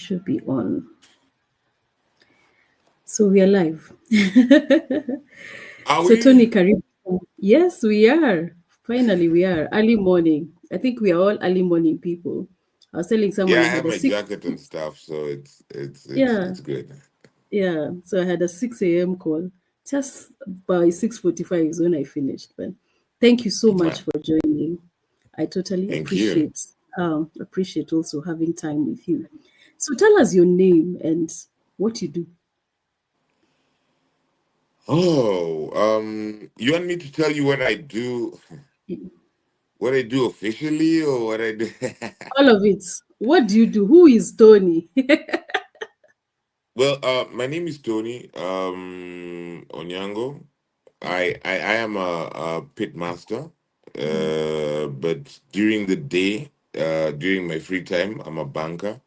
should be on. So we are live. Are So Tony we? Karib. Yes, we are. Finally, we are. Early morning. I think we are all early morning people. I was telling someone Yeah, I I had have a my six. jacket and stuff, so Yeah, it's good. yeah. So I had a 6 a.m. call. Just by 6:45 is when I finished. But thank you so much Right. for joining. I totally Thank you. appreciate also having time with you. So tell us your name and what you do. Oh, you want me to tell you what I do officially, or what I do? All of it. What do you do? Who is Tony? Well, my name is Tony Onyango. I am a pit master, but during the day, during my free time, I'm a banker.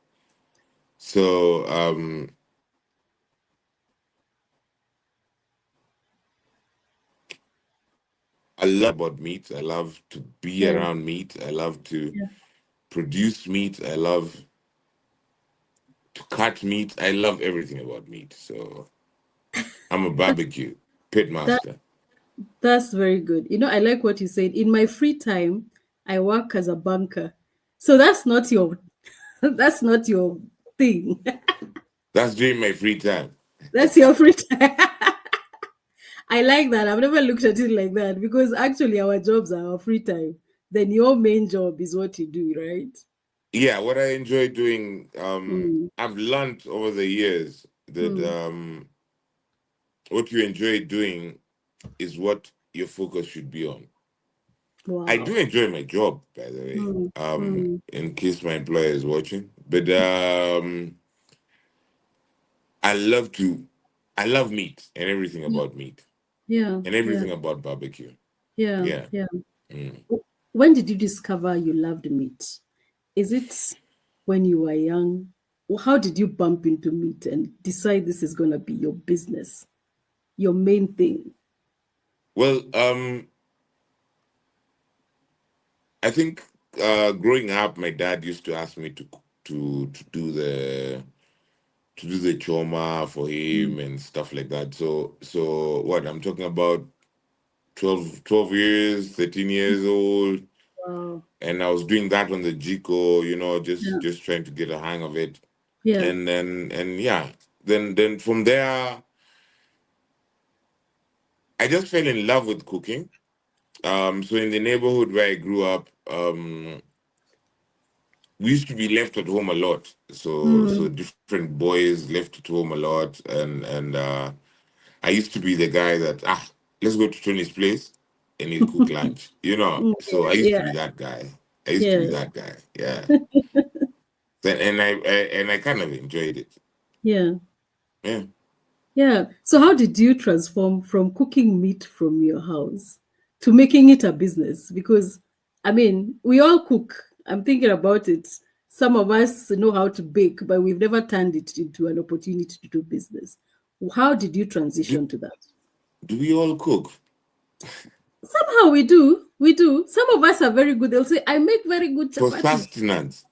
So I love about meat. I love to be Yeah, around meat. I love to yeah. produce meat. I love to cut meat. I love everything about meat. So I'm a barbecue pit That master. that's very good. I like what you said. In my free time, I work as a banker. So that's not your that's not your thing. That's during my free time. That's your free time. I like that. I've never looked at it like that because actually our jobs are our free time. Then your main job is what you do, right? Yeah, what I enjoy doing, Mm, I've learned over the years that mm. what you enjoy doing is what your focus should be on. I do Wow. enjoy my job, by the way, Mm, mm. in case my employer is watching. But I love to, I love meat and everything Yeah, about meat yeah, and yeah, everything about barbecue. yeah, Yeah. yeah. Mm. When did you discover you loved meat? Is it when you were young? How did you bump into meat and decide this is going to be your business, your main thing? Well, I think growing up, my dad used to ask me to do the choma for Mm, him and stuff like that. So what I'm talking about 12 years, 13 years old, wow. and I was doing that on the Jico, Yeah, just trying to get a hang of it. yeah, And yeah, then from there I just fell in love with cooking. So in the neighborhood where I grew up, we used to be left at home a lot. So mm, different boys left at home a lot, and I used to be the guy that let's go to Tony's place and he'll cook lunch. mm, So I used yeah, to be that guy. I used to be yeah, that guy. Yeah. And I kind of enjoyed it. yeah, Yeah. yeah. So, how did you transform from cooking meat from your house to making it a business? Because, I mean, we all cook. I'm thinking about it. Some of us know how to bake, but we've never turned it into an opportunity to do business. How did you Do, transition to that? do we all cook Somehow we do. We do. Some of us are very good. They'll say, I make very good for chapati. sustenance?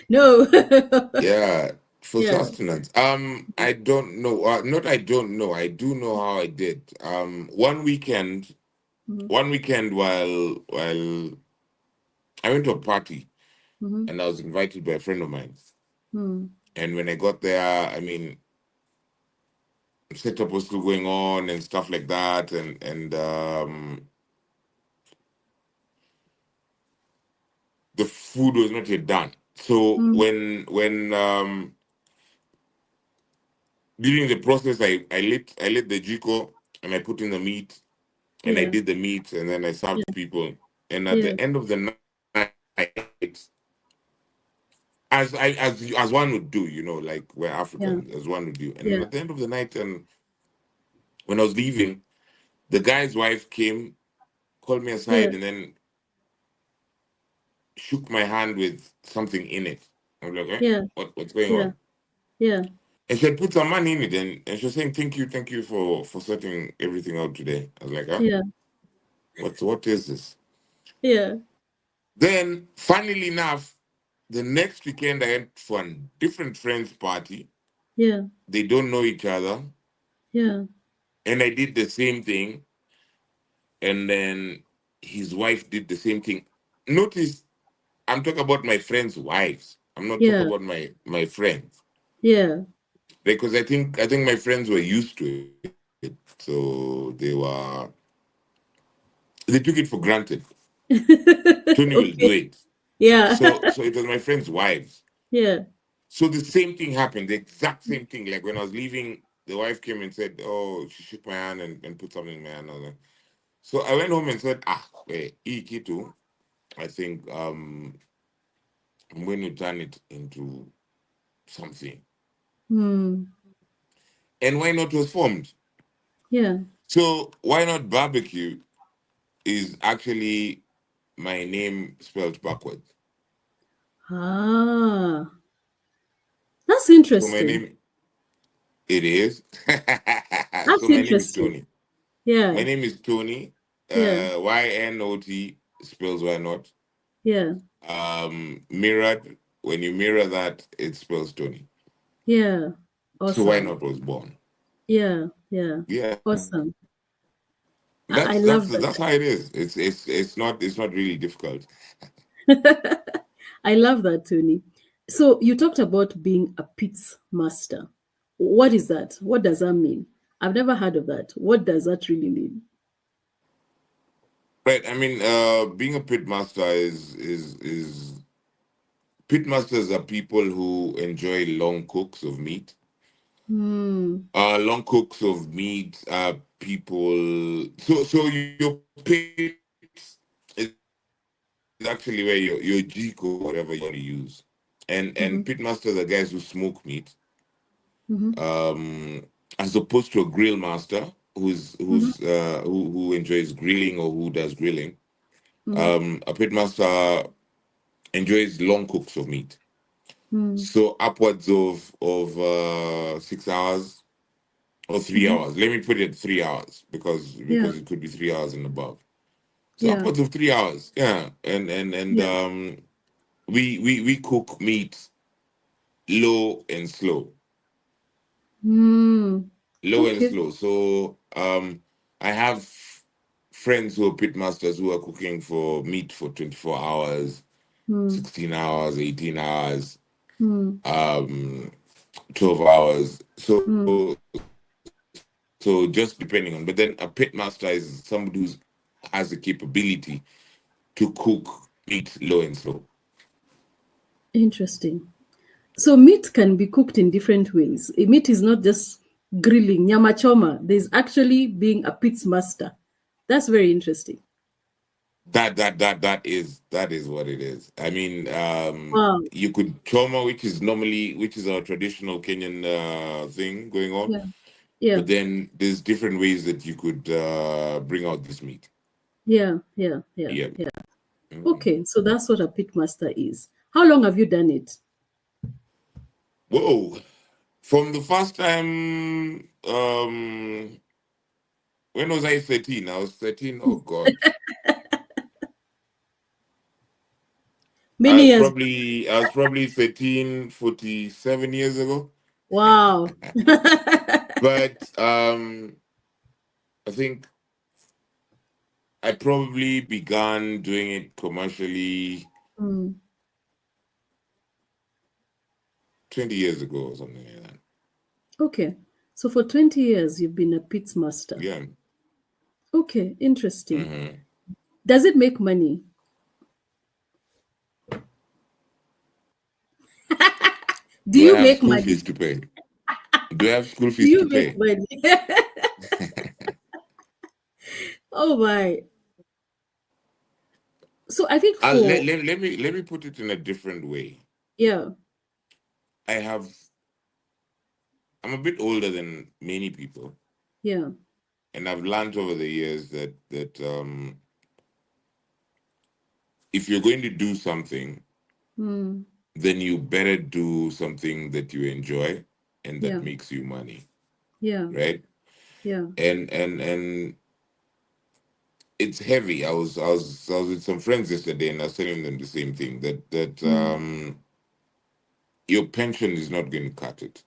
No. Yeah, for Yeah. sustenance. I don't know. Not I don't know. I do know how I did. Mhm, One weekend while I went to a party mhm, and I was invited by a friend of mine. mhm. And when I got there, I mean, setup was still going on and stuff like that, and the food was not yet done. So Mm, when during the process, I lit the jiko and I put in the meat and I yeah, did the meat and then I yeah, served people. And at yeah, the end of the night, as one would do, like we're yeah, Africans, as one would do. And yeah, at the end of the night, and when I was leaving, the guy's wife came, called me yeah, aside, and then shook my hand with something in it. I'm like, yeah, what's going yeah, on? yeah, And she had put some money in it, and she was saying, thank you for sorting everything out today. I was like, yeah, what is this? yeah. Then, funnily enough, The next weekend, I went for a different friend's party. Yeah. They don't know each other. Yeah. And I did the same thing. And then his wife did the same thing. Notice, I'm talking about my friends' wives. I'm not talking Yeah. about my friends. Yeah. Because I think my friends were used to it. So they took it for granted. Tony will do Okay. it. Yeah. So it was my friends' wives. Yeah. So the same thing happened, the exact same thing. Like when I was leaving, the wife came and said, "Oh, she shook my hand and put something in my hand." I was like- So I went home and said, Ikitu, I think I'm going to turn it into something. Hmm. And why not was formed? Yeah. So why not barbecue is actually my name spelled backwards. Ah, that's So my interesting. name it is. That's So my name is interesting. Tony. My Yeah. name is Tony. Yeah. YNOT spells why not. Yeah. Mirrored. When you mirror that, it spells Tony. Yeah. So why Awesome. not was born. Yeah. Yeah. Yeah, Awesome. that's I that's love that's how it is. It's not really difficult. that. I love that, Tony. So you talked about being a pizza master. What is that? What does that mean? I've never heard of that. What does that really mean? Right. I mean, being a pit master is pit masters are people who enjoy long cooks of meat. Hmm. Long cooks of meat are people. So your pit is actually where your G or whatever you want to use, and pit masters are Mm-hmm. guys who smoke meat, Mm-hmm. as opposed to a grill master Mm-hmm. who enjoys grilling or who does grilling. Mm-hmm. A pit master enjoys long cooks of meat, Mm-hmm. so upwards of 6 hours or three Mm-hmm. hours. Let me put it 3 hours because Yeah. it could be 3 hours and above. So Yeah. upwards of 3 hours, yeah. And Yeah. we cook meat low and slow, Hmm. low and Okay. slow. So I have friends who are pit masters who are cooking for meat for 24 hours, Hmm. 16 hours, 18 hours, Hmm. um 12 hours. Hmm. So just depending on, but then a pit master is somebody who has the capability to cook meat low and slow. Interesting. So meat can be cooked in different ways. Meat is not just grilling, nyama choma. There's actually being a pits master. That's very interesting. That is what it is. I mean, Wow. you could choma, which is our traditional Kenyan thing going on, Yeah. Yeah. but then there's different ways that you could bring out this meat. Yeah. Yeah. Yeah. Yeah. Yeah. Mm. Okay. So that's what a pit master is. How long have you done it? Whoa. From the first time, when was I 13? I was 13. Oh God. Many years. I was probably 13, 47 years ago. Wow. But I think I probably began doing it commercially Hmm. 20 years ago or something like that. Okay. So for 20 years, you've been a pits master. Yeah. Okay. Interesting. Hmm. Does it make money? Do Do I you have make school money? fees to pay? Do I have school Do fees to you make pay? money? Oh my. So I think Let, for, let, let me put it in a different way. yeah, I have I'm a bit older than many people, yeah, and I've learned over the years that if you're going to do something, mm, then you better do something that you enjoy and that yeah, makes you money, yeah, right? yeah, And it's heavy. I was with some friends yesterday, and I was telling them the same thing, that Mm. your pension is not going to cut it.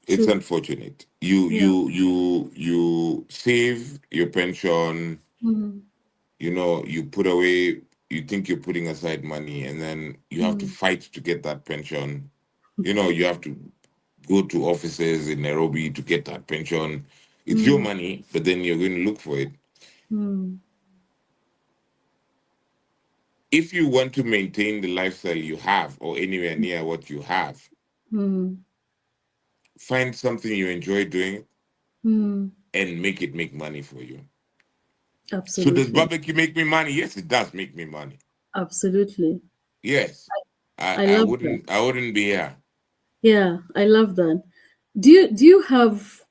It's True. unfortunate. You Yeah. you you you save your pension. Mm. You put away. You think you're putting aside money, and then you have to Mm. fight to get that pension. You have to go to offices in Nairobi to get that pension. It's your Mm. money, but then you're going to look for it. Mm. If you want to maintain the lifestyle you have or anywhere near what you have, Mm. find something you enjoy doing Mm. and make it make money for you. So does Absolutely. barbecue make me money? Yes, it does make me money. Absolutely. Yes. I, I I love that. wouldn't I wouldn't be here. Yeah, I love that. Do you have,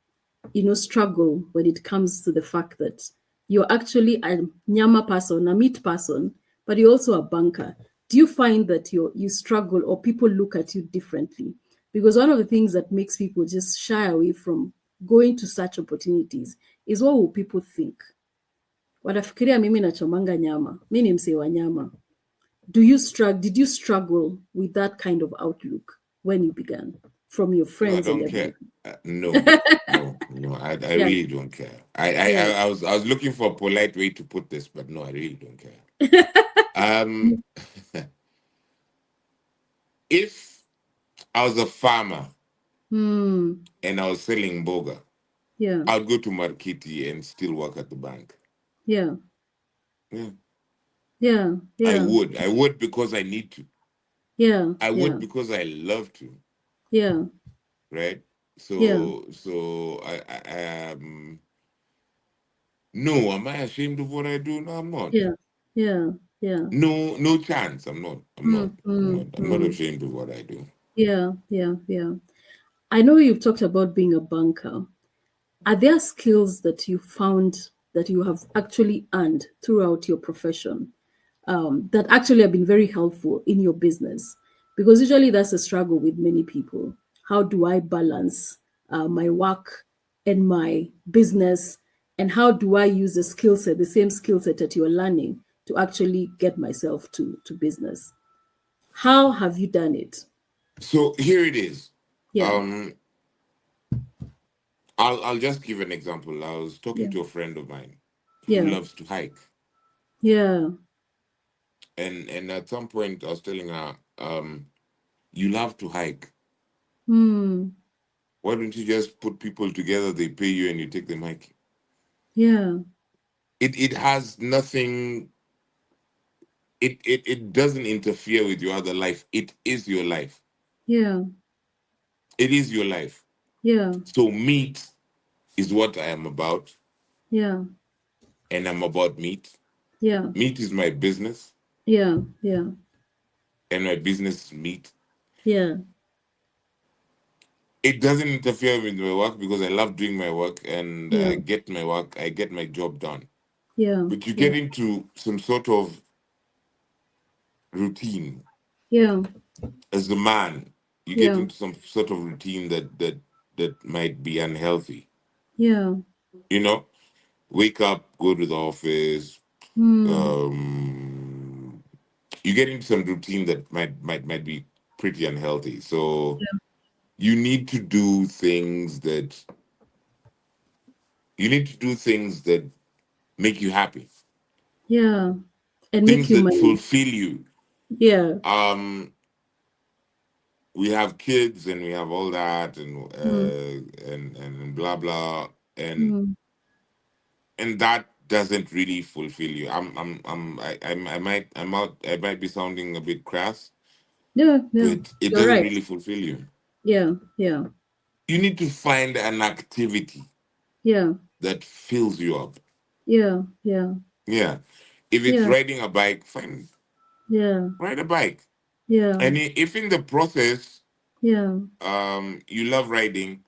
struggle when it comes to the fact that you're actually a nyama person, a meat person, but you're also a banker? Do you find that you struggle or people look at you differently? Because one of the things that makes people just shy away from going to such opportunities is what will people think? Watafikiria mimi nachomanga nyama. Mimi ni msee wa nyama. Did you struggle with that kind of outlook when you began from your No, I friends and don't care. everything? No, no, I Yeah, really don't care. yeah. I was looking for a polite way to put this, but no, I really don't care. Um, if I was a farmer Hmm. and I was selling boga, Yeah, I'd go to Markiti and still work at the bank. yeah, Yeah, yeah, yeah, I would because I need to. yeah, I would yeah, because I love to, yeah, right? yeah, So no, am I ashamed of what I do? No, I'm not. yeah, yeah, yeah. No, no chance. I'm not. I'm not. Mm, mm, I'm not mm. ashamed of what I do. Yeah, yeah, yeah. I know you've talked about being a banker. Are there skills that you found that you have actually earned throughout your profession, that actually have been very helpful in your business? Because usually that's a struggle with many people. How do I balance my work and my business? And how do I use the skill set, the same skill set that you're learning, to actually get myself to business? How have you done it? So here it is. Yeah, Um, I'll just give an example. I was talking yeah, to a friend of mine who yeah, loves to hike, yeah. and at some point I was telling her, you love to hike. Hmm. Why don't you just put people together? They pay you and you take them hiking. Yeah, It has nothing. It doesn't interfere with your other life. It is your life. yeah, It is your life. yeah, So meat is what I am about, yeah, and I'm about meat. yeah, Meat is my business, yeah, yeah, and my business is meat. yeah, It doesn't interfere with my work because I love doing my work and yeah, I get my job done. yeah, But you yeah, get into some sort of routine yeah, as a man. You get yeah, into some sort of routine that might be unhealthy. yeah. You know, wake up, go to the office. Hmm. Um, you get into some routine that might be pretty unhealthy. So you need to do things that make you happy, Yeah. And make things you that money. fulfill you. Yeah. Um, we have kids and we have all that Mm, and blah blah and mm. and that doesn't really fulfill you. I might be sounding a bit crass, Yeah, yeah. but it You're doesn't right. really fulfill you. Yeah, yeah, You need to find an activity yeah, that fills you up. yeah, yeah, Yeah. If it's yeah, riding a bike, fine, yeah, ride a bike. yeah, And if in the process yeah, you love riding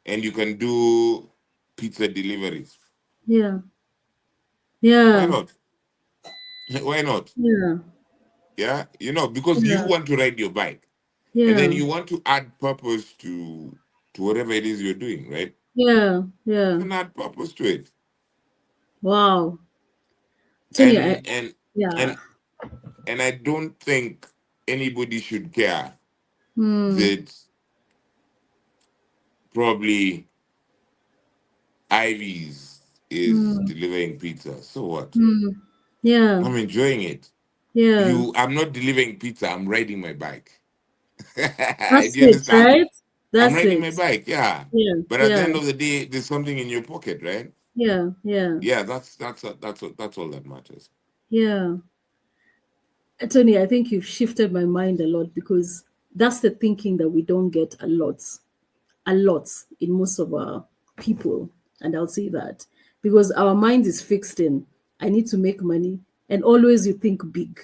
and you can do pizza deliveries, yeah, why yeah, not? Why not? yeah, Yeah, because you yeah, want to ride your bike and then yeah, you want to add purpose to whatever it is you're doing, right? yeah, yeah, Then add purpose to it. Wow. Tony, And and yeah. and and I don't think anybody should care Hmm. that probably Ivy's is Hmm. delivering pizza. So what? Hmm. Yeah. I'm enjoying it. Yeah. I'm not delivering pizza, I'm riding my bike. Do That's you it, understand? right? I'm That's riding it. my bike, yeah. Yeah. But at the Yeah. end of the day, there's something in your pocket, right? Yeah. Yeah. Yeah, that's all that matters. Yeah. Tony, I think you've shifted my mind a lot because that's the thinking that we don't get a lot in most of our people. And I'll say that because our mind is fixed in, I need to make money. And always you think big.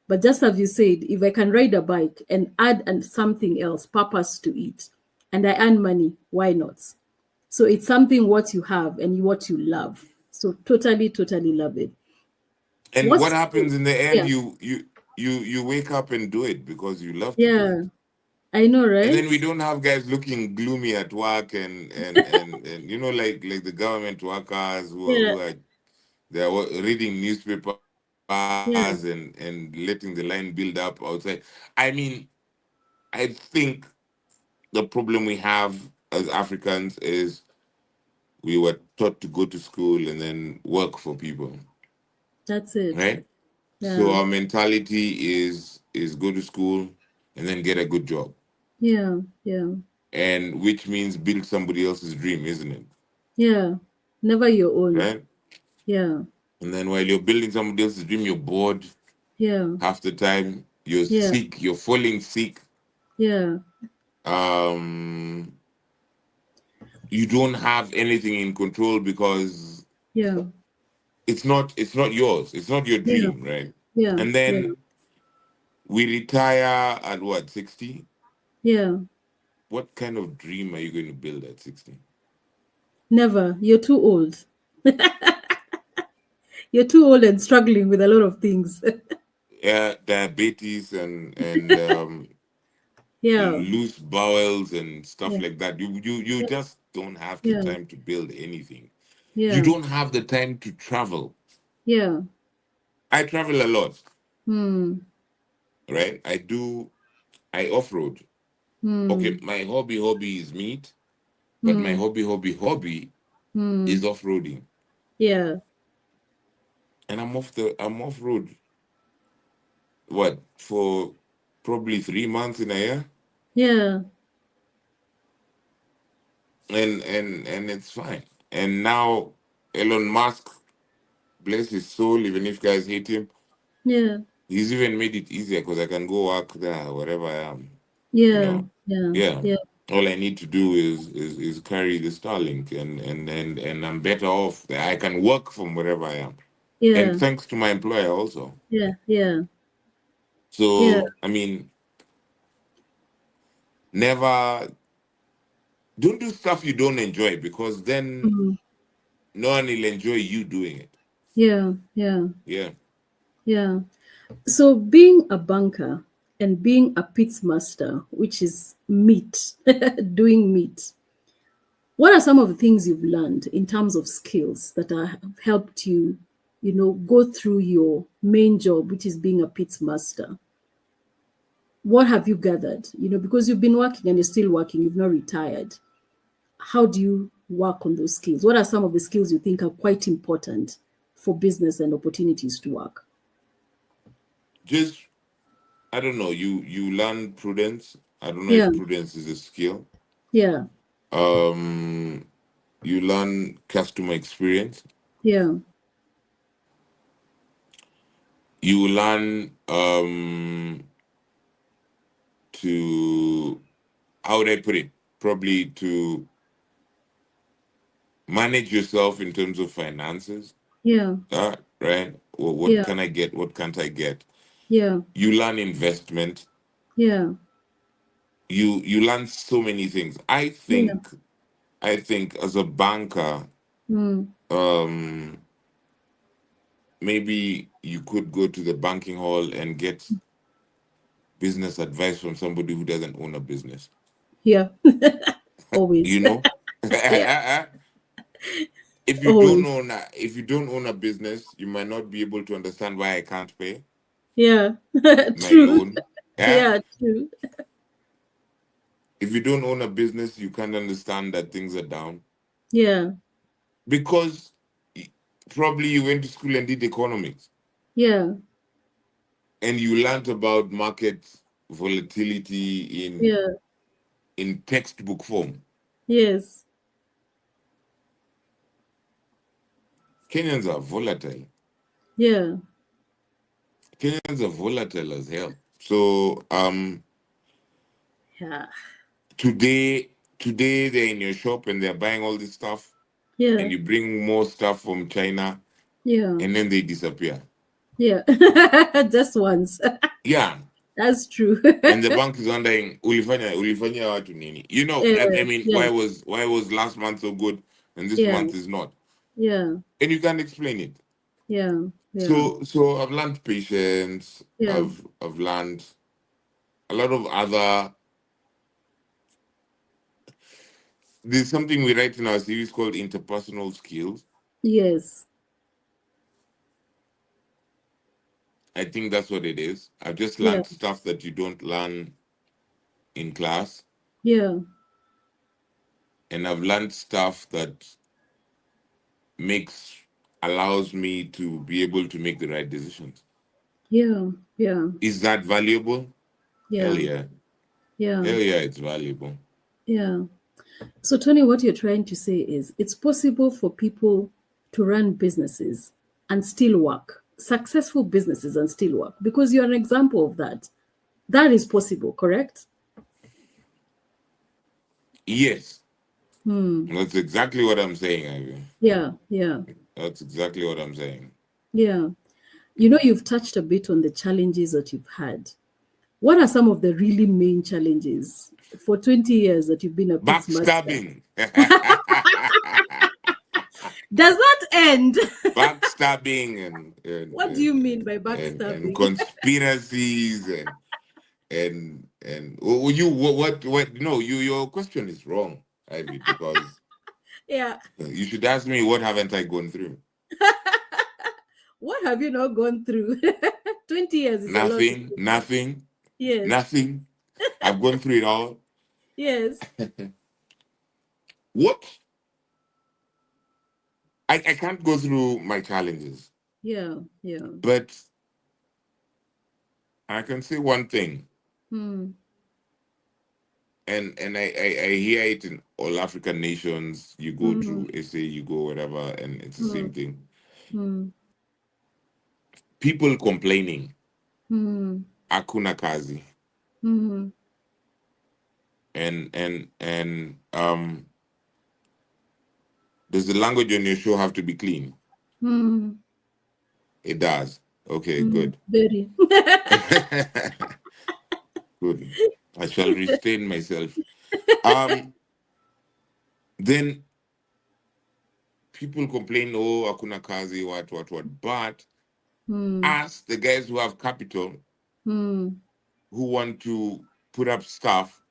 But just as you said, if I can ride a bike and add and something else, purpose to it, and I earn money, why not? So it's something what you have and what you love. So totally, totally love it. And what What's happens in the end, yeah, you wake up and do it because you love to do yeah, it. I know, And right? then we don't have guys looking gloomy at work and like the government workers Yeah, who are they're reading newspapers yeah, and letting the line build up outside. I mean, I think the problem we have as Africans is we were taught to go to school and then work for people, that's it. right? So Yeah, our mentality is go to school and then get a good job, yeah, yeah, and which means build somebody else's dream, isn't it? yeah. Never your own. Right? Yeah, And then while you're building somebody else's dream, you're bored yeah, half the time. You're yeah, sick. You're falling sick. yeah, Um, you don't have anything in control because yeah, it's not yours. It's not your yeah, dream, right? yeah, And yeah, then we retire at what, 60? yeah. What kind of dream are you going to build at 60? Never. You're too old. You're too old and struggling with a lot of things. Yeah, diabetes and Yeah, loose bowels and stuff yeah, like that. You yeah, just don't have the yeah, time to build anything. You yeah, don't have the time to travel. yeah. I travel a lot, Hmm, right? I off-road. Okay, hmm, my hobby is meat, but my hmm, hobby hmm. is off-roading. Yeah, And I'm off-road what for probably 3 months in a year. yeah, And it's fine. And now Elon Musk, bless his soul, even if guys hate him, yeah, he's even made it easier because I can go work there wherever I am. You yeah, know, yeah, yeah. yeah, All I need to do is carry the Starlink, and I'm better off. I can work from wherever I am, and yeah, thanks to my employer also. yeah, yeah, yeah. So I mean, never don't do stuff you don't enjoy because then Mm, no one will enjoy you doing it. yeah, yeah, Yeah. yeah. So being a banker and being a pits master, which is meat, doing meat, what are some of the things you've learned in terms of skills that have helped you, go through your main job, which is being a pits master? What have you gathered? Because you've been working and you're still working, you've not retired. How do you work on those skills? What are some of the skills you think are quite important for business and opportunities to work? Just I don't know. You learn prudence. I don't know Yeah, if prudence is a skill. yeah, Um, you learn customer experience. yeah, You learn to how would I put it? Probably to manage yourself in terms of finances. yeah, Right? Well, what yeah, can I get? What can't I get? yeah, You learn investment. yeah, You learn so many things. yeah, I think as a banker, mm, um, maybe you could go to the banking hall and get business advice from somebody who doesn't own a business. yeah. Always. You know? Yeah, Oh, if you don't own a business, you might not be able to understand why I can't pay yeah. my True. loan. Yeah. Yeah, true. If you don't own a business, you can't understand that things are down Yeah, because y- probably you went to school and did economics yeah, and you learned about market volatility yeah, in textbook form. yes, Kenyans are volatile. yeah, Kenyans are volatile as hell. So yeah, today they're in your shop and they're buying all this stuff yeah, and you bring more stuff from China yeah, and then they disappear. yeah. Just once. Yeah. That's true. And the bank is wondering, ulifanya watu nini? You know, Yeah, I mean, yeah, why was last month so good and this yeah, month is not? yeah, And you can't explain it. yeah, yeah, So I've learned patience. yeah, I've learned a lot of other. There's something we write in our series called interpersonal skills. yes, I think that's what it is. I've just yeah, learned stuff that you don't learn in class, yeah, and I've learned stuff that makes allows me to be able to make the right decisions. yeah, yeah, Is that valuable? Hell yeah, yeah. yeah, Hell yeah, it's valuable. yeah. So, Tony, what you're trying to say is it's possible for people to run businesses and still work, successful businesses and still work, because you're an example of that. That is possible, correct? Yes, Hmm. that's exactly what I'm saying, Ivy. Yeah, yeah, That's exactly what I'm saying. yeah. You know, you've touched a bit on the challenges that you've had. What are some of the really main challenges for 20 years that you've been a pizza master? Backstabbing. Does that end? Backstabbing What do you mean by and backstabbing? conspiracies and what no, your question is wrong, Ivy, because Yeah. you should ask me what haven't I gone through. What have you not gone through? 20 years is a lot to Nothing, think of. nothing, Yes. nothing. I've gone through it all. Yes. What I can't go through my challenges, Yeah. Yeah. but I can say one thing, Hmm. and I hear it in all African nations. You go Hmm. to SA, you go whatever, and it's the Hmm. same thing. Hmm. People complaining, Hmm. hakuna kazi, Hmm. and does the language on your show have to be clean? Hmm. It does. Okay, Hmm. good. Very. Good. I shall restrain myself. Um, then people complain, oh, hakuna kazi, what. But Hmm. us, the guys who have capital, Hmm. who want to put up stuff,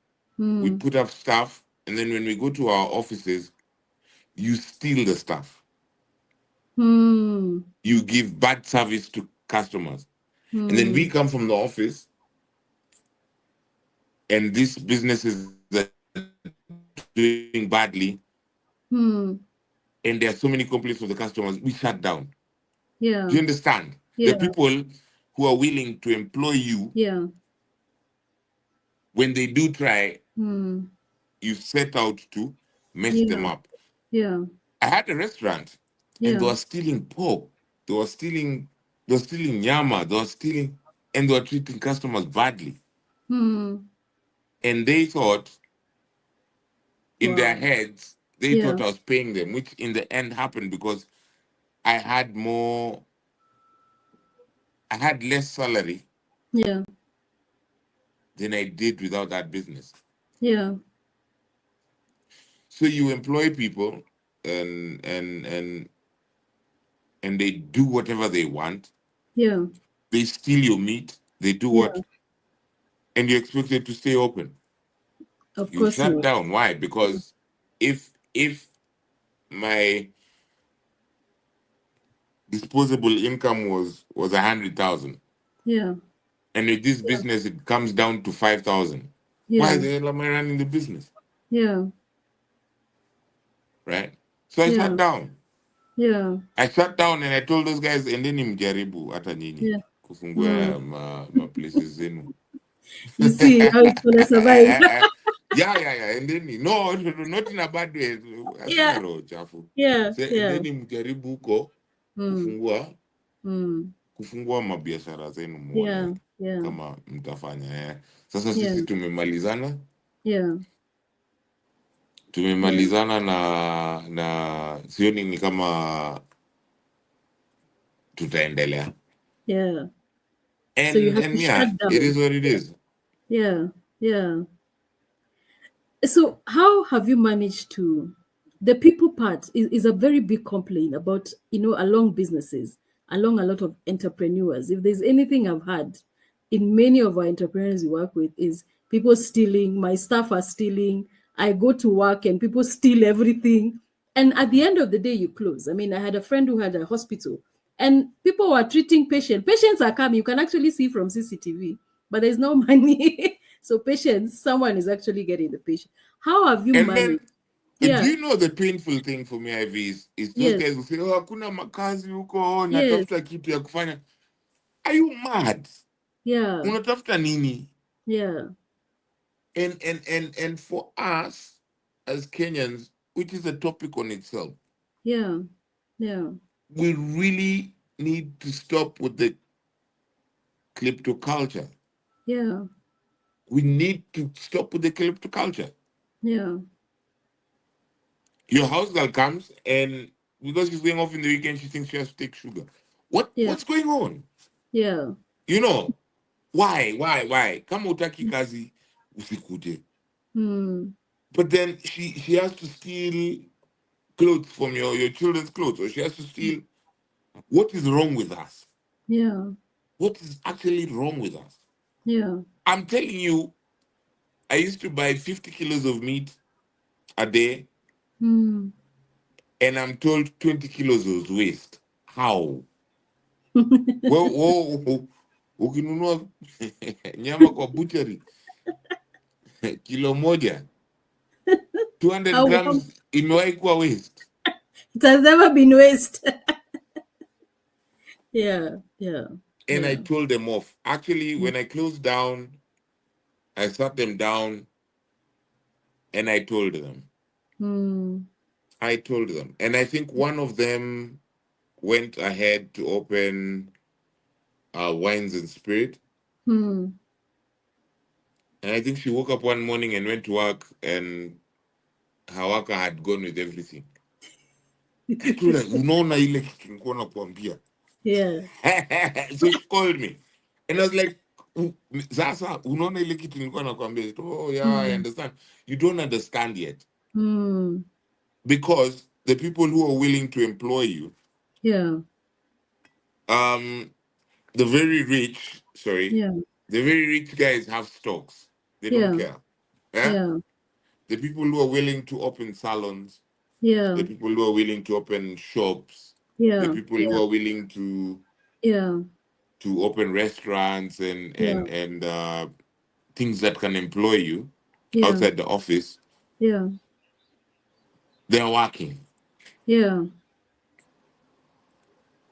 we Hmm. put up stuff, and then when we go to our offices, you steal the stuff. Hmm. You give bad service to customers. And then we Hmm. come from the office, and these businesses are doing badly, Hmm. and there are so many complaints from the customers, we shut down. Do Yeah. you understand? The Yeah. people who are willing to employ you, Yeah. when they do try, Hmm. you set out to mess them Yeah. up. Yeah. I had a restaurant, and they Yeah. were stealing pork. They were stealing nyama. They were stealing, and they were treating customers badly. Hmm. And they thought, in their Wow. heads, they Yeah. thought I was paying them, which in the end happened because I had more, I had less salary Yeah. than I did without that business. Yeah. So you employ people, and and and and they do whatever they want. Yeah. They steal your meat. They do what, Yeah. and you expect it to stay open. Of You course shut not. down. Why? Because if my disposable income was 100,000, Yeah. and with this business it comes down to 5,000. Why Yeah. the hell am I running the business? Yeah. Right? So I sat Yeah. down. Yeah. I sat down and I told those guys, endeni mjaribu hata nyinyi Yeah. kufungua ma places zenu. You see how it's gonna survive. Yeah. Endeni. No, not in a bad way. Yeah. Asina roho chafu. Yeah. So Yeah. endeni mjaribu huko Mm. kufungua Mm. kufungua mabiashara zenu muone Yeah. Yeah. kama mtafanya. Sasa Yeah. sisi tumemalizana. Yeah. Yeah. Tumemalizana na sioni ni kama tutaendelea. Yeah. So you And have to yeah, shut it down. is what it is. Yeah. Yeah. So how have you managed to the people part is a very big complaint about along businesses, along a lot of entrepreneurs. If there's anything I've had in many of our entrepreneurs we work with is people stealing, my staff are stealing, I go to work and people steal everything, and at the end of the day you close. I mean, I had a friend who had a hospital and people were treating patients are coming, you can actually see from CCTV, but there's no money. So patients, someone is actually getting the patient. How have you And then, managed? do Yeah. you know the painful thing for me, Ivy, is those Yes. guys will say, oh, hakuna makazi huko, Yes. natafuta kitu ya kufanya. Are you mad? Yeah. Unatafuta nini? Yeah. And for us as Kenyans, which is a topic on itself, Yeah. Yeah. we really need to stop with the klepto culture. Yeah. We need to stop with the klepto culture. Yeah. Your house girl comes and because she's going off in the weekend, she thinks she has to take sugar. Yeah. What's going on? Yeah. You know, why? Kama utaki kazi, usikuje. Hmm. But then she has to steal clothes from your children's clothes, or she has to steal. What is wrong with us? Yeah. What is actually wrong with us? Yeah. I'm telling you, I used to buy 50 kilos of meat a day, Hmm. and I'm told 20 kilos was waste. How? Well, ukinunua nyama kwa butchery kilo moja 200 How grams imewahi kuwa waste. it has never been waste. Yeah. Yeah. And I Yeah. told them off. Actually, when I closed down, I sat them down and I told them. Hmm. I told them. And I think one of them went ahead to open Wines and Spirit. Hmm. And I think she woke up one morning and went to work, and her worker had gone with everything. I told her, unaona ile kitu nilikuwa nakuambia. Yeah. So she called me. And I was like, sasa, unaona ile kitu nilikuwa nakuambia. She told, oh, yeah, I Hmm. understand. You don't understand yet. Hmm. Because the people who are willing to employ you, Yeah. um, the very rich, sorry, Yeah. the very rich guys have stocks. They don't Yeah. care. Yeah? Yeah. The people who are willing to open salons, the Yeah. people who are willing to open shops, the Yeah. people who Yeah. are willing Yeah. to open restaurants and Yeah. things that can employ you Yeah. outside the office, Yeah. they're working. Yeah.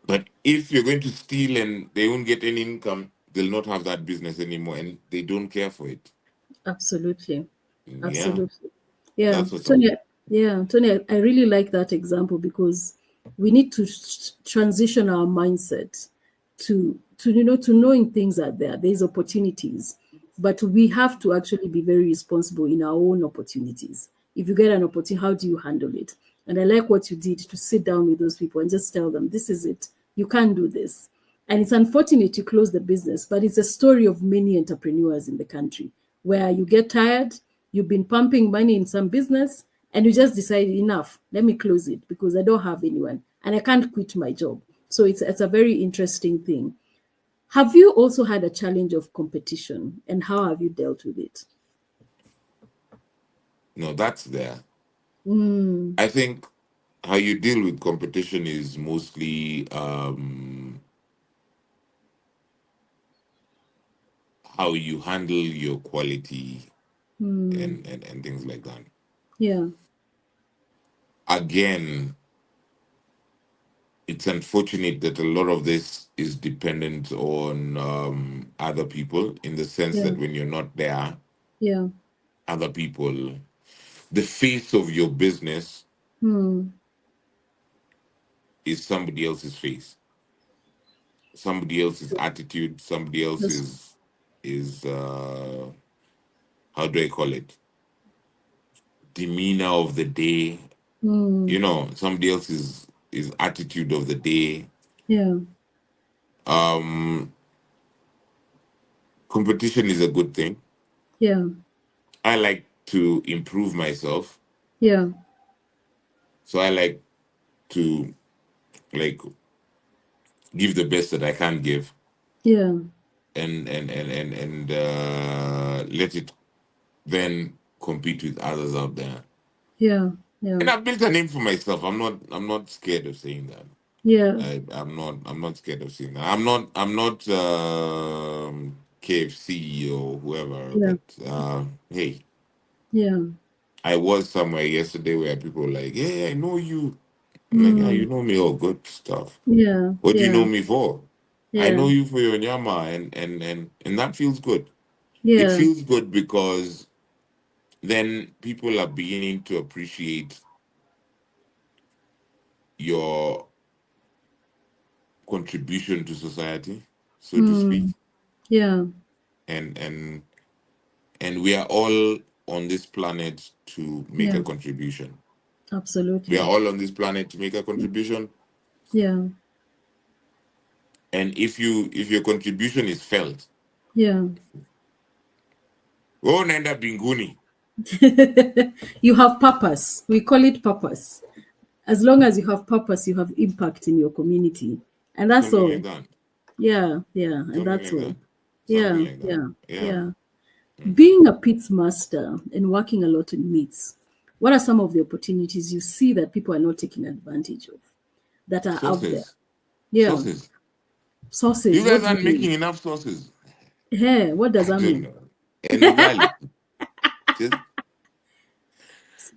But if you're going to steal and they won't get any income, they'll not have that business anymore, and they don't care for it. Absolutely. Yeah, Absolutely. Yeah. that's what's up. Tony, yeah, Tony, I really like that example because we need to transition our mindset to to knowing things are there. There's opportunities, but we have to actually be very responsible in our own opportunities. If you get an opportunity, how do you handle it? And I like what you did to sit down with those people and just tell them, this is it. You can't do this. And it's unfortunate you close the business, but it's a story of many entrepreneurs in the country where you get tired, you've been pumping money in some business, and you just decide, enough, let me close it because I don't have anyone and I can't quit my job. So it's a very interesting thing. Have you also had a challenge of competition and how have you dealt with it? No, that's there. Mm. I think how you deal with competition is mostly how you handle your quality and things like that. Yeah. Again, it's unfortunate that a lot of this is dependent on other people, in the sense Yeah. that when you're not there, Yeah. other people, the face of your business Hmm. is somebody else's face, somebody else's attitude, somebody That's, else's is how do I call it, demeanor of the day, hmm. somebody else's is attitude of the day. Yeah. um Competition is a good thing. Yeah. I like to improve myself, Yeah. so I like to, like, give the best that I can give, Yeah. and let it then compete with others out there. Yeah. Yeah. And I've built a name for myself. I'm not scared of saying that. Yeah. I'm not scared of saying that. I'm not KFC or whoever, Yeah. but hey, Yeah. I was somewhere yesterday where people were like, "Hey, I know you." I'm like, "Yeah, Hmm. you know me. Oh, good stuff. Yeah. What do you know Yeah. me for?" I Yeah. know you for your nyama, and that feels good. It Yeah. feels good because then people are beginning to appreciate your contribution to society, so to speak. Hmm. Yeah. And and and we are all on this planet to make a Yeah. contribution. We are Absolutely. all on this planet to make a contribution. Yeah. And if your contribution is felt, Yeah. wewe unaenda binguni. You have purpose. We call it purpose. As long as you have purpose, you have impact in your community. And that's Something like all. that. Yeah. Yeah. And Something that's like all. that. Yeah. Something like that. Yeah. Yeah. Yeah. Being a pits master and working a lot in meats, what are some of the opportunities you see that people are not taking advantage of that are out there? Sauces. Yeah. Sauces. You Sources. guys What do you aren't mean? making enough sauces. Hey, what does I that don't mean? know. And ugali.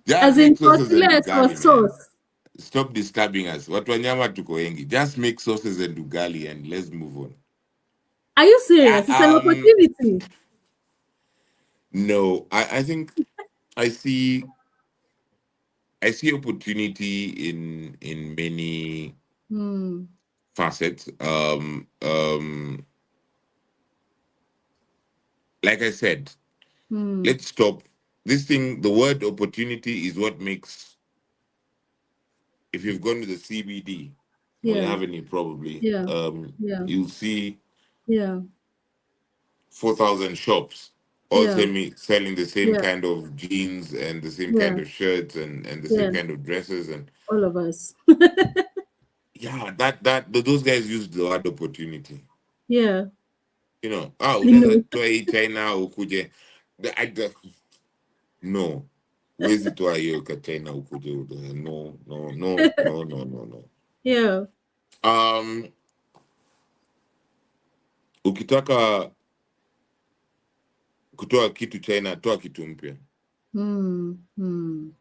Just As in make sauces and tortillas or ugali, man. sauce? Stop disturbing us. Watu wanyama tuko wengi. Just make sauces and ugali and let's move on. Are you serious? It's an Um, opportunity. no, I think I see I see opportunity in many Hmm. facets. Like I said, Hmm. let's stop this thing. The word opportunity is what makes. If you've gone to the CBD, or you Yeah. haven't, you probably Yeah. Yeah. you'll see Yeah. 4,000 shops all Yeah. selling the same Yeah. kind of jeans and the same kind Yeah. of shirts and the same Yeah. kind of dresses. And All of us. yeah, those guys use the word opportunity. Yeah. You Unaweza know. toa hii China ukuje. No, huwezi toa hiyo ka China ukuje. No, no, no, no, no, no, no. Yeah. Um, ukitaka kutoa kitu China, toa kitu mpya. Hmm. Hmm.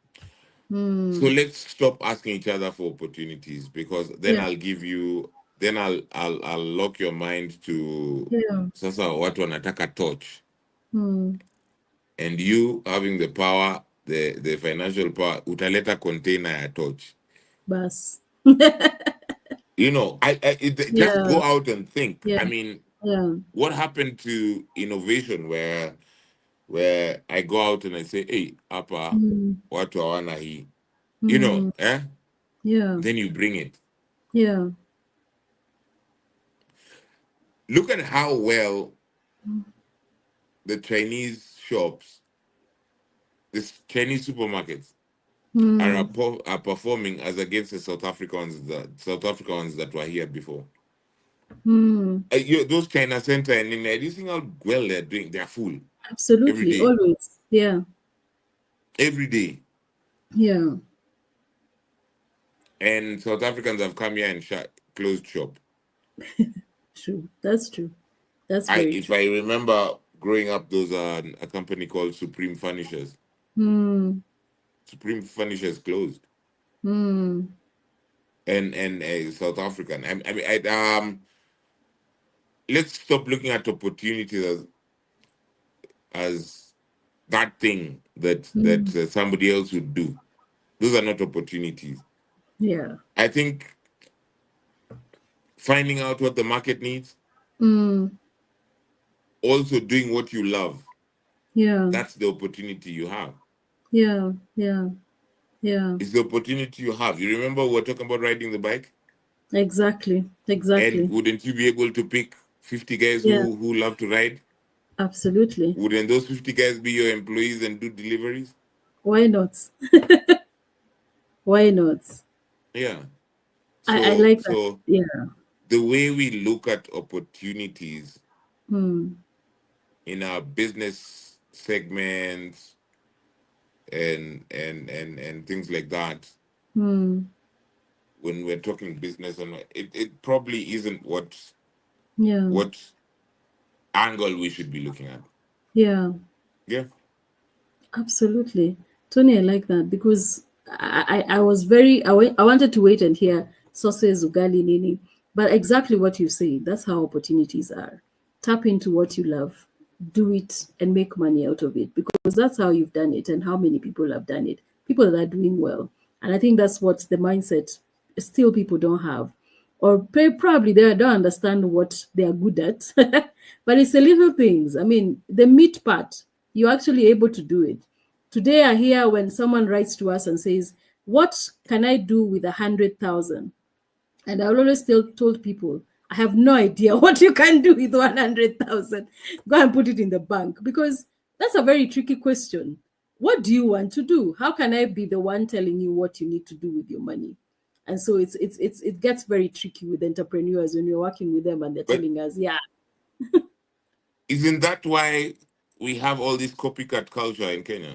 So Hmm. let's stop asking each other for opportunities, because then Yeah. I'll give you, then I'll lock your mind to Yeah. sasa watu wanataka torch, Hmm. and you having the power, the financial power, utaleta container ya torch. Bus. Just Yeah. go out and think. Yeah. I mean, Yeah. what happened to innovation where I go out and I say, hey, hapa Hmm. watu hawana hii, Hmm. Yeah. then you bring it. Yeah. Look at how well the Chinese shops, the Chinese supermarkets Hmm. are performing as against the South Africans that were here before. Hmm. Those China Center and in there, do you think how well they're doing? They're full every Absolutely. day, Always. Yeah. every day. Yeah. And South Africans have come here and closed shop. True. That's true. That's very If true. I remember growing up, there was a company called Supreme Furnishers. Hmm. Supreme Furnishers closed, Hmm. and South African. Let's stop looking at opportunities as that thing that Hmm. somebody else would do. Those are not opportunities. Yeah. I think finding out what the market needs, Hmm. also doing what you love, Yeah. that's the opportunity you have. Yeah. Yeah. Yeah. It's the opportunity you have. You remember we were talking about riding the bike? Exactly. And Exactly. wouldn't you be able to pick 50 guys Yeah. who love to ride? Absolutely. Wouldn't those 50 guys be your employees and do deliveries? Why not? Why not? Yeah. I So like that. so Yeah. the way we look at opportunities Hmm. in our business segments and things like that, Hmm. when we're talking business, and it probably isn't Yeah. what angle we should be looking at. Yeah. Yeah. Absolutely. Tony, I like that because I was I wanted to wait and hear sauces, ugali, nini. But exactly what you say, that's how opportunities are. Tap into what you love, do it, and make money out of it because that's how you've done it and how many people have done it. People that are doing well. And I think that's what the mindset still people don't have. Or probably they don't understand what they are good at. But it's the little things. I mean, the meat part, you're actually able to do it. Today, I hear when someone writes to us and says, "What can I do with 100,000?" And I always still told people, I have no idea what you can do with 100,000. Go and put it in the bank because that's a very tricky question. What do you want to do? How can I be the one telling you what you need to do with your money? And so it gets very tricky with entrepreneurs when you're working with them and they're But telling us, yeah, isn't that why we have all this copycat culture in Kenya?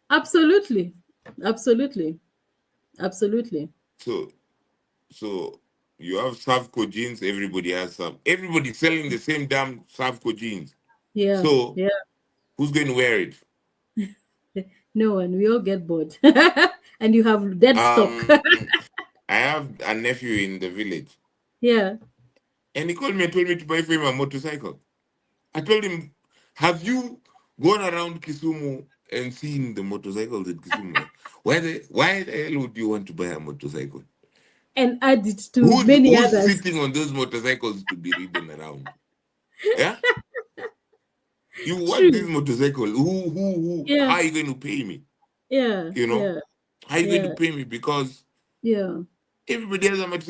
absolutely, absolutely, absolutely, So so you have Savco jeans, everybody has some. Everybody's selling the same damn Savco jeans. yeah, So yeah. who's going to wear it? No one, we all get bored, and you have dead stock. Um, I have a nephew in the village, Yeah. and he called me and told me to buy for him a motorcycle. I told him, "Have you gone around Kisumu and seen the motorcycles in Kisumu? Why the hell would you want to buy a motorcycle? And add it to Who's many who's others. sitting on those motorcycles to be ridden around? Yeah, you want this True. motorcycle? Who? Yeah, How are you going to pay me? yeah, You know, yeah, how are you going to yeah, pay me? Because yeah, everybody else,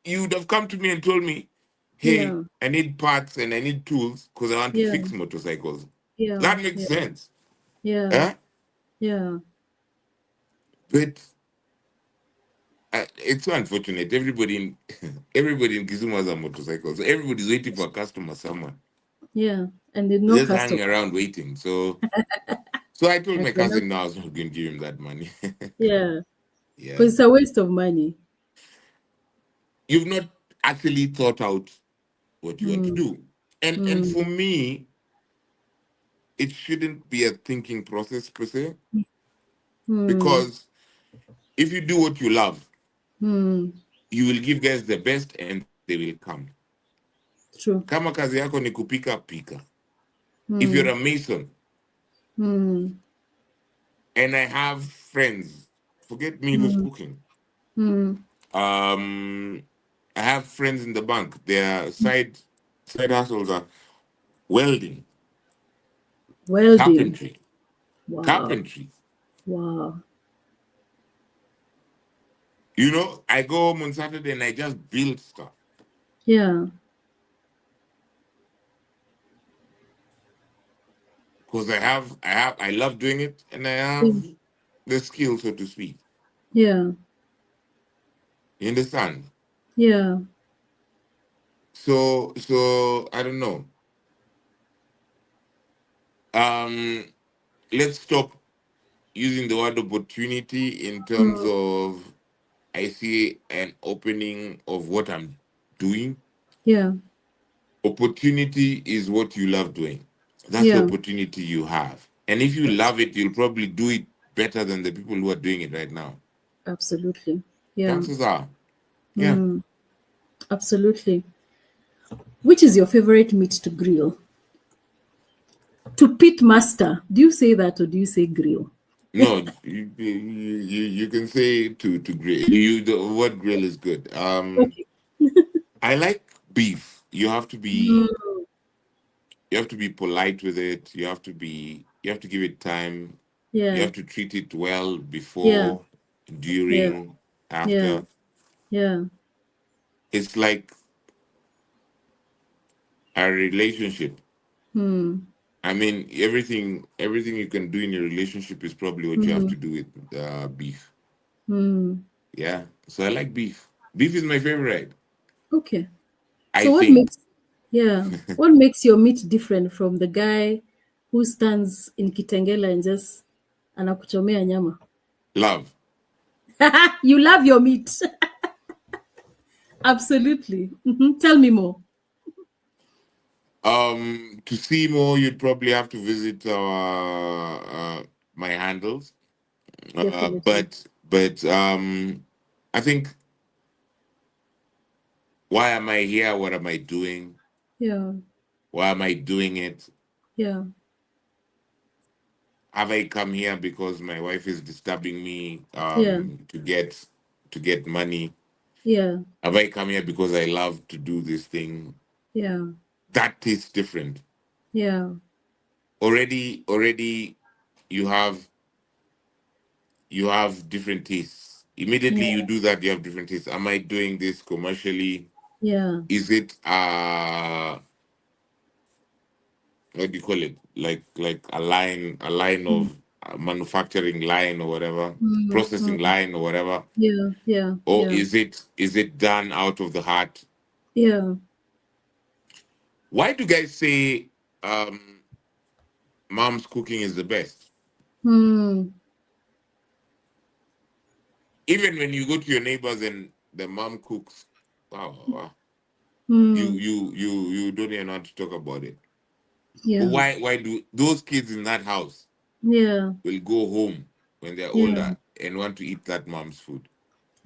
you would have come to me and told me, hey, yeah, I need parts and I need tools because I want to yeah, fix motorcycles. yeah, That makes yeah, sense. yeah, Yeah, yeah, but it's so unfortunate. Everybody in everybody in Kisumu has a motorcycle, so everybody's waiting for a customer somewhere. yeah. And there's no They're just customer. hanging around waiting. So I told And my they're not, cousin, no, I was not going to give him that money. yeah, Yeah, because it's a waste of money. you've not actually thought out what you want to Hmm. do, and for Hmm. me, it shouldn't be a thinking process per se, Hmm. because if you do what you love, Hmm. you will give guys the best and they will come. True. Kama kazi yako ni kupika, pika. If you're Hmm. a mason, Hmm. and I have friends, forget me who's Hmm. cooking. Hmm. Um, I have friends in the bank. Their side hustles are welding, Welding. carpentry, Wow. carpentry. Wow. I go home on Saturday and I just build stuff Yeah. because I love doing it and I have Yeah. the skill, so to speak. Yeah. You understand? Yeah. So I don't know. Um, let's stop using the word opportunity in terms Hmm. of I see an opening of what I'm doing. Yeah. Opportunity is what you love doing. That's the Yeah. opportunity you have. And if you love it, you'll probably do it better than the people who are doing it right now. Absolutely. Yeah. Chances are. Yeah. Mm, absolutely. Which is your favorite meat to grill? To pit master. Do you say that or do you say grill? No, you can say to grill. The word grill is good. Okay. I like beef. Mm, You have to be polite with it. You have to give it time. You yeah. have to treat it well Yeah. before, Yeah. during, Yeah. after. Yeah. It's like a relationship. Hmm. I mean, everything you can do in your relationship is probably what you have Hmm. to do with beef. Hmm. Yeah. So I like beef. Beef is my favorite. Okay. I So what think makes yeah, what makes your meat different from the guy who stands in Kitengela and just anakuchomea nyama? love. You love your meat. Absolutely. Tell me more. To see more, you'd probably have to visit my handles. Definitely. But I think, why am I here? What am I doing? Yeah. Why am I doing it? Yeah. Have I come here because my wife is disturbing me Yeah. to get money? Yeah. Have I come here because I love to do this thing? Yeah. That is different. Yeah. Already you have different tastes. Immediately Yeah. you do that, you have different tastes. Am I doing this commercially? Yeah. Is it what do you call it? Like a line of manufacturing line or whatever, Mm, processing mm. line or whatever, Yeah. Yeah. or Yeah. is it done out of the heart? Yeah. Why do guys say um mom's cooking is the best? Hmm. Even when you go to your neighbors and the mom cooks, wow, wow, wow. you Hmm. you you you don't even know how to talk about it. But Yeah. why do those kids in that house Yeah. will go home when they're Yeah. older and want to eat that mom's food?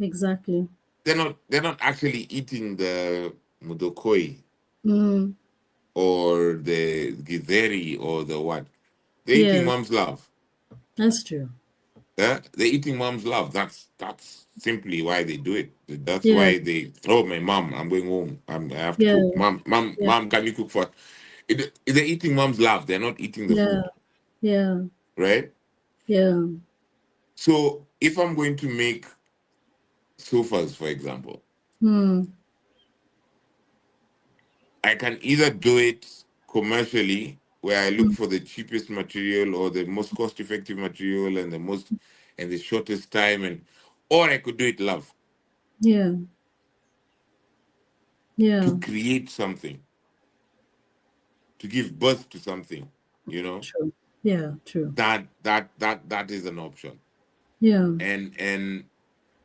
Exactly. They're not actually eating the mudokoi Mm. or the githeri or the what. They're eating Yeah. mom's love. That's true. Yeah? They're eating mom's love. That's simply why they do it. That's Yeah. why they, oh, my mom, I'm going home. I have to Yeah. cook. Yeah. Mom, can you cook for? They're eating mom's love. They're not eating the Yeah. food, Yeah. right? Yeah. So if I'm going to make sofas, for example, Hmm. I can either do it commercially, where I look for the cheapest material or the most cost-effective material and the shortest time, or I could do it love, Yeah. Yeah. to create something, to give birth to something. You know, True. Yeah. True. that is an option, Yeah. and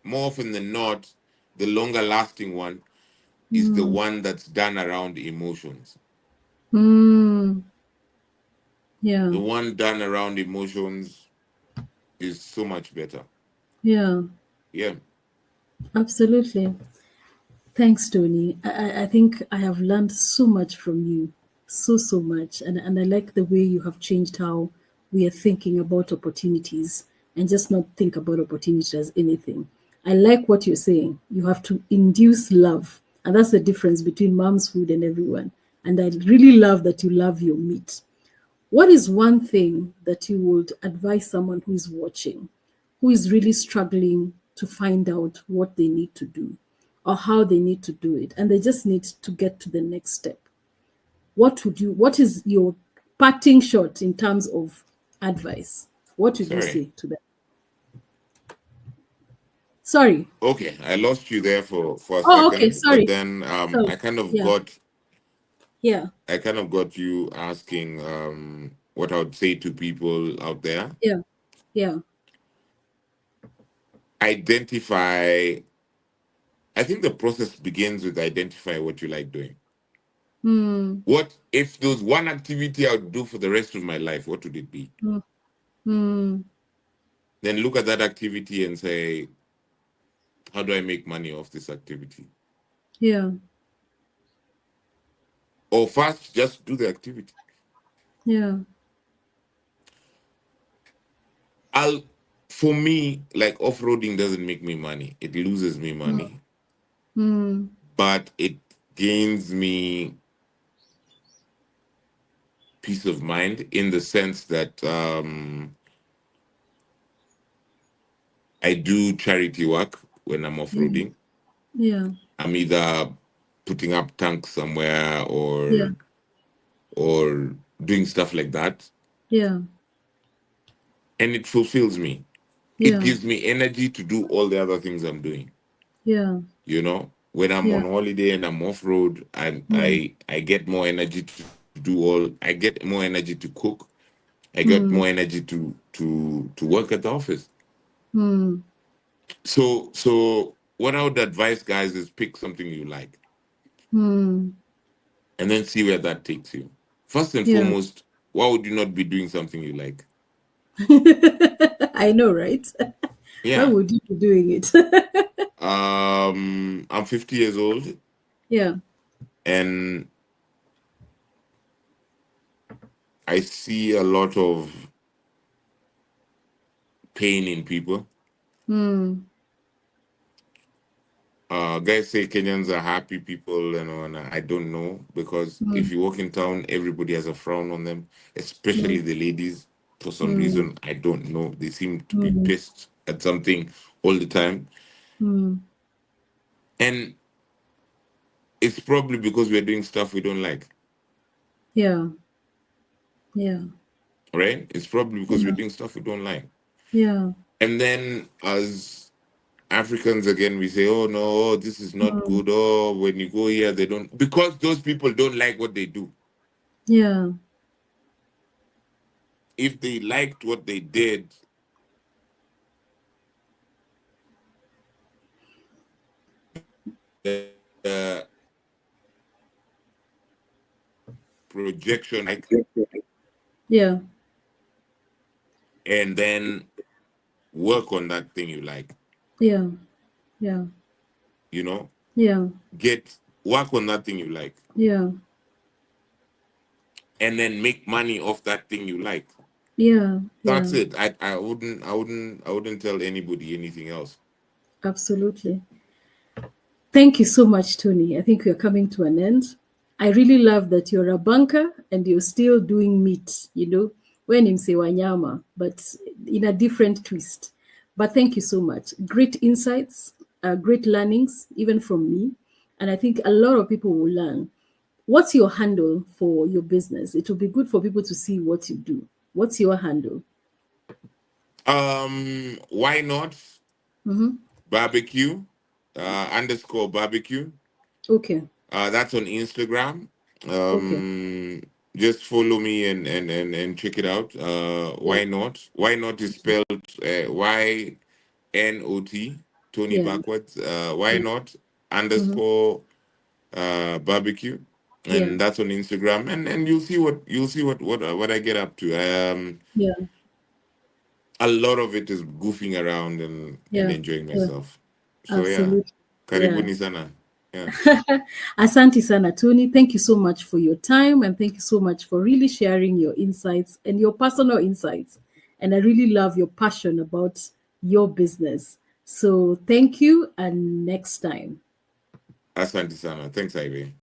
more often than not, the longer lasting one is the Hmm. one that's done around emotions. Hmm. Yeah. The one done around emotions is so much better. Yeah. Yeah. Absolutely. Thanks, Tony. I think I have learned so much from you. So much. And I like the way you have changed how we are thinking about opportunities and just not think about opportunity as anything. I like what you're saying. You have to induce love. And that's the difference between mom's food and everyone. And I really love that you love your meat. What is one thing that you would advise someone who is watching, who is really struggling to find out what they need to do or how they need to do it, and they just need to get to the next step? What is your parting shot in terms of advice? What would you Sorry. say to them? Sorry. Okay, I lost you there for a Oh, okay. second, but Sorry. then So, yeah. Yeah. I kind of got you asking what I would say to people out there. Yeah. Yeah. Identify I think the process begins with identify what you like doing. Mm. What if there's one activity I would do for the rest of my life? What would it be? Mm. Mm. Then look at that activity and say, how do I make money off this activity? Yeah. Or first, just do the activity. Yeah. For me, like off-roading doesn't make me money. It loses me Mm. money, Mm. but it gains me peace of mind in the sense that I do charity work when I'm Yeah. off-roading. Yeah. I'm either putting up tanks somewhere Yeah. or doing stuff like that, Yeah. and it fulfills me. It Yeah. gives me energy to do all the other things I'm doing. Yeah. You know, when I'm Yeah. on holiday and I'm off road, and Mm. I get more energy to do all. I get more energy to cook. I get more Mm. energy to work at the office. Mm. So what I would advise guys is pick something you like Mm. and then see where that takes you. First and Yeah. foremost, why would you not be doing something you like? I know, right? Why Yeah. would you be doing it? I'm 50 years old, Yeah. and I see a lot of pain in people. Mm. Guys say Kenyans are happy people, and I don't know, because if Mm. you walk in town, everybody has a frown on them, especially Mm. the ladies. For some Mm. reason, I don't know. They seem to be Mm. pissed at something all the time, Mm. and it's probably because we're doing stuff we don't like, Yeah. Yeah. right? It's probably because we're Yeah. doing stuff we don't like, Yeah. and then as Africans again, we say, "Oh no, oh, this is not Mm. good. Oh, when you go here, they don't," because those people don't like what they do. Yeah. If they liked what they did, projection like, Yeah. and then work on that thing you like, Yeah. Yeah. you know, Yeah. get work on that thing you like, Yeah. and then make money off that thing you like. Yeah. That's Yeah. it. I wouldn't tell anybody anything else. Absolutely. Thank you so much, Tony. I think we're coming to an end. I really love that you're a banker and you're still doing meat, when in Sewanyama, but in a different twist. But thank you so much. Great insights, great learnings, even from me. And I think a lot of people will learn. What's your handle for your business? It will be good for people to see what you do. What's your handle? Why not Mm-hmm. barbecue underscore barbecue? Okay. That's on Instagram. Okay. Just follow me and check it out. Yeah. Why not? Why not is spelled YNOT, Tony Yeah. backwards. Why Yeah. not Mm-hmm. underscore barbecue, Yeah. and that's on Instagram. And you'll see what I get up to. Yeah. A lot of it is goofing around and Yeah. enjoying Yeah. myself. So yeah, Absolutely. Yeah. karibuni sana. Yeah. Asante sana, Tony. Thank you so much for your time and thank you so much for really sharing your insights and your personal insights. And I really love your passion about your business. So thank you and next time. Asante sana. Thanks, Ivy.